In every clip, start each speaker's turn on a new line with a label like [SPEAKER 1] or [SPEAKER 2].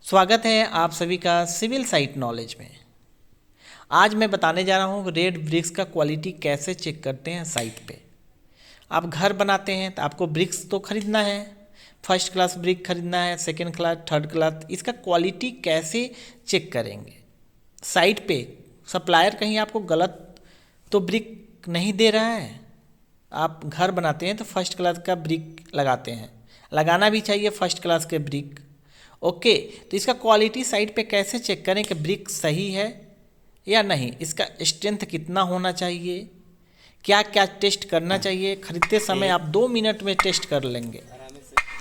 [SPEAKER 1] स्वागत है आप सभी का सिविल साइट नॉलेज में। आज मैं बताने जा रहा हूँ रेड ब्रिक्स का क्वालिटी कैसे चेक करते हैं साइट पे। आप घर बनाते हैं तो आपको ब्रिक्स तो खरीदना है, फर्स्ट क्लास ब्रिक खरीदना है, सेकंड क्लास, थर्ड क्लास। इसका क्वालिटी कैसे चेक करेंगे? साइट पे सप्लायर कहीं आपको गलत तो ब्रिक नहीं दे रहा है। आप घर बनाते हैं तो फर्स्ट क्लास का ब्रिक लगाते हैं, लगाना भी चाहिए फर्स्ट क्लास के ब्रिक। ओके, तो इसका क्वालिटी साइट पे कैसे चेक करें कि ब्रिक सही है या नहीं, इसका स्ट्रेंथ कितना होना चाहिए, क्या क्या टेस्ट करना चाहिए। खरीदते समय आप 2 मिनट में टेस्ट कर लेंगे।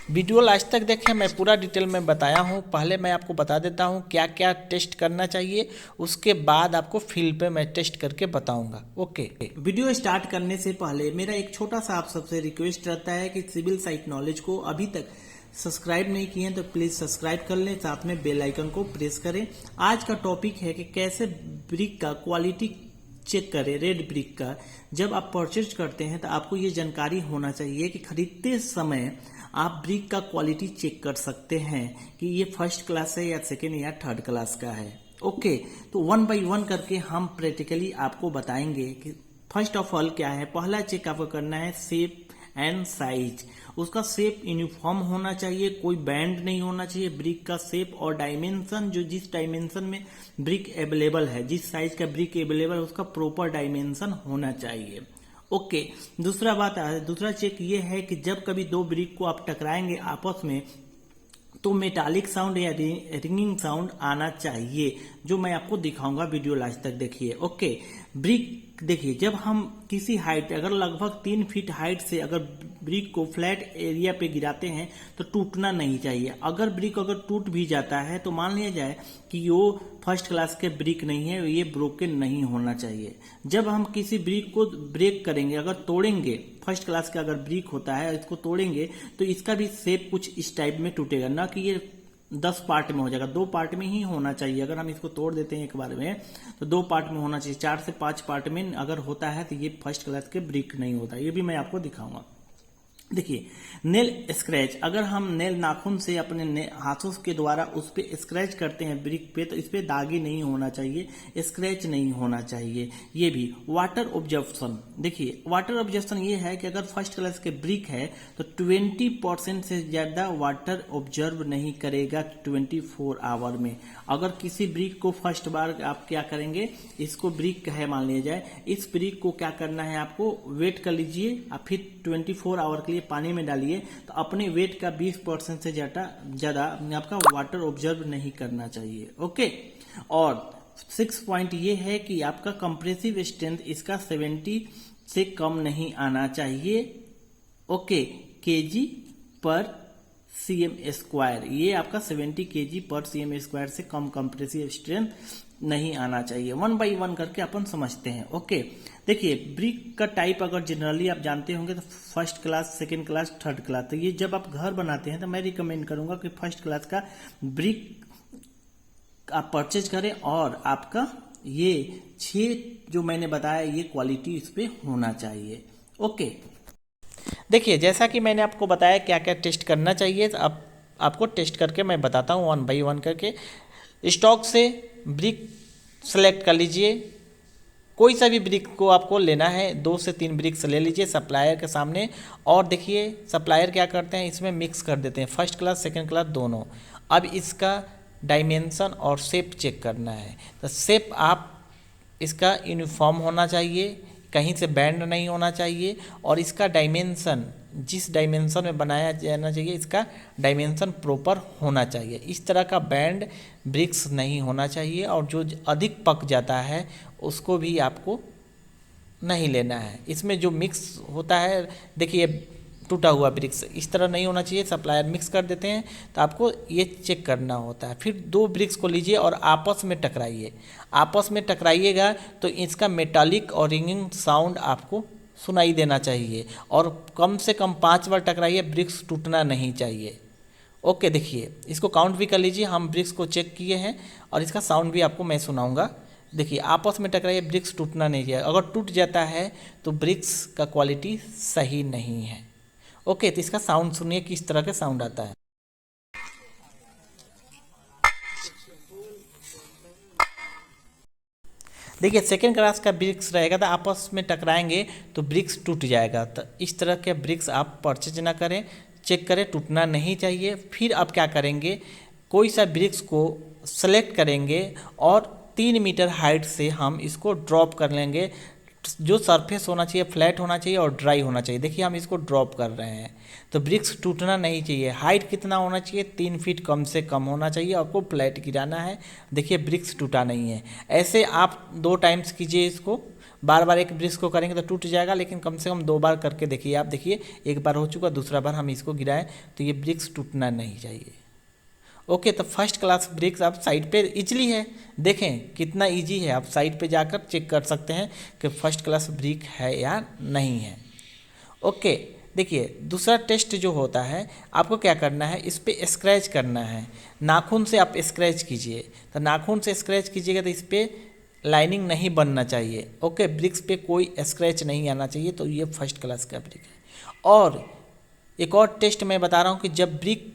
[SPEAKER 1] वीडियो लास्ट तक देखें, मैं पूरा डिटेल में बताया हूँ। पहले मैं आपको बता देता हूँ क्या क्या टेस्ट करना चाहिए, उसके बाद आपको फील्ड पे मैं टेस्ट करके बताऊँगा। ओके, वीडियो स्टार्ट करने से पहले मेरा एक छोटा सा आप सबसे रिक्वेस्ट रहता है कि सिविल साइट नॉलेज को अभी तक सब्सक्राइब नहीं किए हैं तो प्लीज सब्सक्राइब कर लें, साथ में बेल आइकन को प्रेस करें। आज का टॉपिक है कि कैसे ब्रिक का क्वालिटी चेक करें। रेड ब्रिक का जब आप परचेज करते हैं तो आपको ये जानकारी होना चाहिए कि खरीदते समय आप ब्रिक का क्वालिटी चेक कर सकते हैं कि ये फर्स्ट क्लास है या सेकेंड या थर्ड क्लास का है। ओके, तो वन बाय वन करके हम प्रैक्टिकली आपको बताएंगे कि फर्स्ट ऑफ ऑल क्या है। पहला चेक आपको करना है शेप एंड साइज। उसका शेप यूनिफॉर्म होना चाहिए, कोई बैंड नहीं होना चाहिए। ब्रिक का शेप और डायमेंशन, जो जिस डायमेंशन में ब्रिक अवेलेबल है, जिस साइज का ब्रिक अवेलेबल है, उसका प्रॉपर डायमेंशन होना चाहिए। ओके, दूसरा चेक ये है कि जब कभी दो ब्रिक को आप टकराएंगे आपस में तो मेटालिक साउंड या रिंगिंग साउंड आना चाहिए, जो मैं आपको दिखाऊंगा। वीडियो लास्ट तक देखिए। ओके, ब्रिक देखिए, जब हम किसी हाइट, अगर लगभग 3 फीट हाइट से अगर ब्रिक को फ्लैट एरिया पे गिराते हैं तो टूटना नहीं चाहिए। अगर ब्रिक अगर टूट भी जाता है तो मान लिया जाए कि वो फर्स्ट क्लास के ब्रिक नहीं है, ये ब्रोकन नहीं होना चाहिए। जब हम किसी ब्रिक को ब्रेक करेंगे, अगर तोड़ेंगे, फर्स्ट क्लास का अगर ब्रिक होता है, इसको तोड़ेंगे तो इसका भी शेप कुछ इस टाइप में टूटेगा, ना कि ये 10 पार्ट में हो जाएगा। 2 पार्ट में ही होना चाहिए। अगर हम इसको तोड़ देते हैं एक बार में तो 2 पार्ट में होना चाहिए। 4 से 5 पार्ट में अगर होता है तो ये फर्स्ट क्लास के ब्रिक नहीं होता। ये भी मैं आपको दिखाऊंगा। देखिए, नेल स्क्रैच, अगर हम नेल नाखून से अपने हाथों के द्वारा उस पे स्क्रैच करते हैं ब्रिक पे, तो इस पे दागी नहीं होना चाहिए, स्क्रैच नहीं होना चाहिए। ये भी वाटर ऑब्जर्वेशन। देखिए, वाटर ऑब्जर्वेशन ये है कि अगर फर्स्ट क्लास के ब्रिक है तो 20% से ज्यादा वाटर ऑब्जर्व नहीं करेगा 24 आवर में। अगर किसी ब्रिक को फर्स्ट बार आप क्या करेंगे, इसको ब्रिक है मान लिया जाए, इस ब्रिक को क्या करना है, आपको वेट कर लीजिए और फिर 24 आवर के लिए पानी में डालिए, तो अपने वेट का 20% से ज्यादा आपका वाटर ऑब्जर्व नहीं करना चाहिए। ओके, और 6 पॉइंट ये है कि आपका कंप्रेसिव स्ट्रेंथ इसका 70 से कम नहीं आना चाहिए। ओके, केजी पर सीएम स्क्वायर, ये आपका 70 केजी पर सीएम स्क्वायर से कम कंप्रेसिव स्ट्रेंथ नहीं आना चाहिए। वन बाय वन करके अपन समझते हैं। ओके, देखिए, ब्रिक का टाइप अगर जनरली आप जानते होंगे तो first class, second class, third class. तो ये जब आप घर बनाते हैं तो मैं रिकमेंड करूंगा कि फर्स्ट क्लास का ब्रिक आप परचेज करें और आपका ये 6 जो मैंने बताया ये क्वालिटी इस पे होना चाहिए। ओके, देखिए, जैसा कि मैंने आपको बताया क्या क्या टेस्ट करना चाहिए, तो अब आपको टेस्ट करके मैं बताता हूँ वन बाई वन करके। स्टॉक से ब्रिक सेलेक्ट कर लीजिए, कोई सा भी ब्रिक को आपको लेना है, 2 से 3 ब्रिक्स ले लीजिए सप्लायर के सामने। और देखिए, सप्लायर क्या करते हैं, इसमें मिक्स कर देते हैं फर्स्ट क्लास सेकंड क्लास दोनों। अब इसका डायमेंशन और शेप चेक करना है। तो शेप आप इसका यूनिफॉर्म होना चाहिए, कहीं से बैंड नहीं होना चाहिए। और इसका डायमेंशन, जिस डायमेंशन में बनाया जाना चाहिए, इसका डायमेंशन प्रॉपर होना चाहिए। इस तरह का बैंड ब्रिक्स नहीं होना चाहिए। और जो अधिक पक जाता है उसको भी आपको नहीं लेना है। इसमें जो मिक्स होता है, देखिए, टूटा हुआ ब्रिक्स इस तरह नहीं होना चाहिए। सप्लायर मिक्स कर देते हैं तो आपको ये चेक करना होता है। फिर 2 ब्रिक्स को लीजिए और आपस में टकराइए। आपस में टकराइएगा तो इसका मेटालिक और रिंगिंग साउंड आपको सुनाई देना चाहिए। और कम से कम 5 बार टकराइए, ब्रिक्स टूटना नहीं चाहिए। ओके, देखिए, इसको काउंट भी कर लीजिए। हम ब्रिक्स को चेक किए हैं और इसका साउंड भी आपको मैं सुनाऊंगा। देखिए, आपस में टकराइए, ब्रिक्स टूटना नहीं चाहिए। अगर टूट जाता है तो ब्रिक्स का क्वालिटी सही नहीं है। ओके, तो इसका साउंड सुनिए, किस तरह का साउंड आता है। देखिए सेकेंड क्लास का ब्रिक्स रहेगा तो आपस में टकराएंगे तो ब्रिक्स टूट जाएगा। तो इस तरह के ब्रिक्स आप परचेज ना करें, चेक करें, टूटना नहीं चाहिए। फिर आप क्या करेंगे, कोई सा ब्रिक्स को सेलेक्ट करेंगे और 3 मीटर हाइट से हम इसको ड्रॉप कर लेंगे। जो सरफेस होना चाहिए फ्लैट होना चाहिए और ड्राई होना चाहिए। देखिए हम इसको ड्रॉप कर रहे हैं तो ब्रिक्स टूटना नहीं चाहिए। हाइट कितना होना चाहिए, 3 फीट कम से कम होना चाहिए। आपको फ्लैट गिराना है। देखिए ब्रिक्स टूटा नहीं है। ऐसे आप 2 टाइम्स कीजिए इसको। बार बार एक ब्रिक्स को करेंगे तो टूट जाएगा, लेकिन कम से कम 2 बार करके देखिए। आप देखिए एक बार हो चुका, दूसरा बार हम इसको गिराएं तो ये ब्रिक्स टूटना नहीं चाहिए। ओके, तो फर्स्ट क्लास ब्रिक्स आप साइट पे इजीली है। देखें कितना इजी है, आप साइट पे जाकर चेक कर सकते हैं कि फर्स्ट क्लास ब्रिक है या नहीं है। ओके, देखिए दूसरा टेस्ट जो होता है, आपको क्या करना है, इस पर स्क्रैच करना है। नाखून से आप स्क्रैच कीजिए। तो नाखून से स्क्रैच कीजिएगा तो इस पर लाइनिंग नहीं बनना चाहिए। ओके, ब्रिक्स पे कोई स्क्रैच नहीं आना चाहिए। तो ये फर्स्ट क्लास का ब्रिक है। और एक और टेस्ट मैं बता रहा हूँ कि जब ब्रिक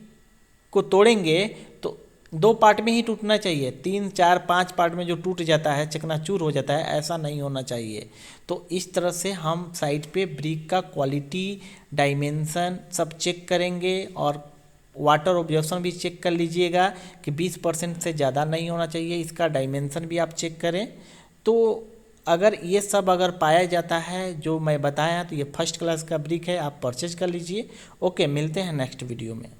[SPEAKER 1] को तोड़ेंगे तो 2 पार्ट में ही टूटना चाहिए। 3, 4, 5 पार्ट में जो टूट जाता है, चकनाचूर हो जाता है, ऐसा नहीं होना चाहिए। तो इस तरह से हम साइट पे ब्रिक का क्वालिटी, डायमेंशन सब चेक करेंगे। और वाटर ऑब्जर्वेशन भी चेक कर लीजिएगा कि 20% से ज़्यादा नहीं होना चाहिए। इसका डायमेंशन भी आप चेक करें। तो अगर ये सब पाया जाता है जो मैं बताया, तो ये फर्स्ट क्लास का ब्रिक है, आप परचेज कर लीजिए। ओके, मिलते हैं नेक्स्ट वीडियो में।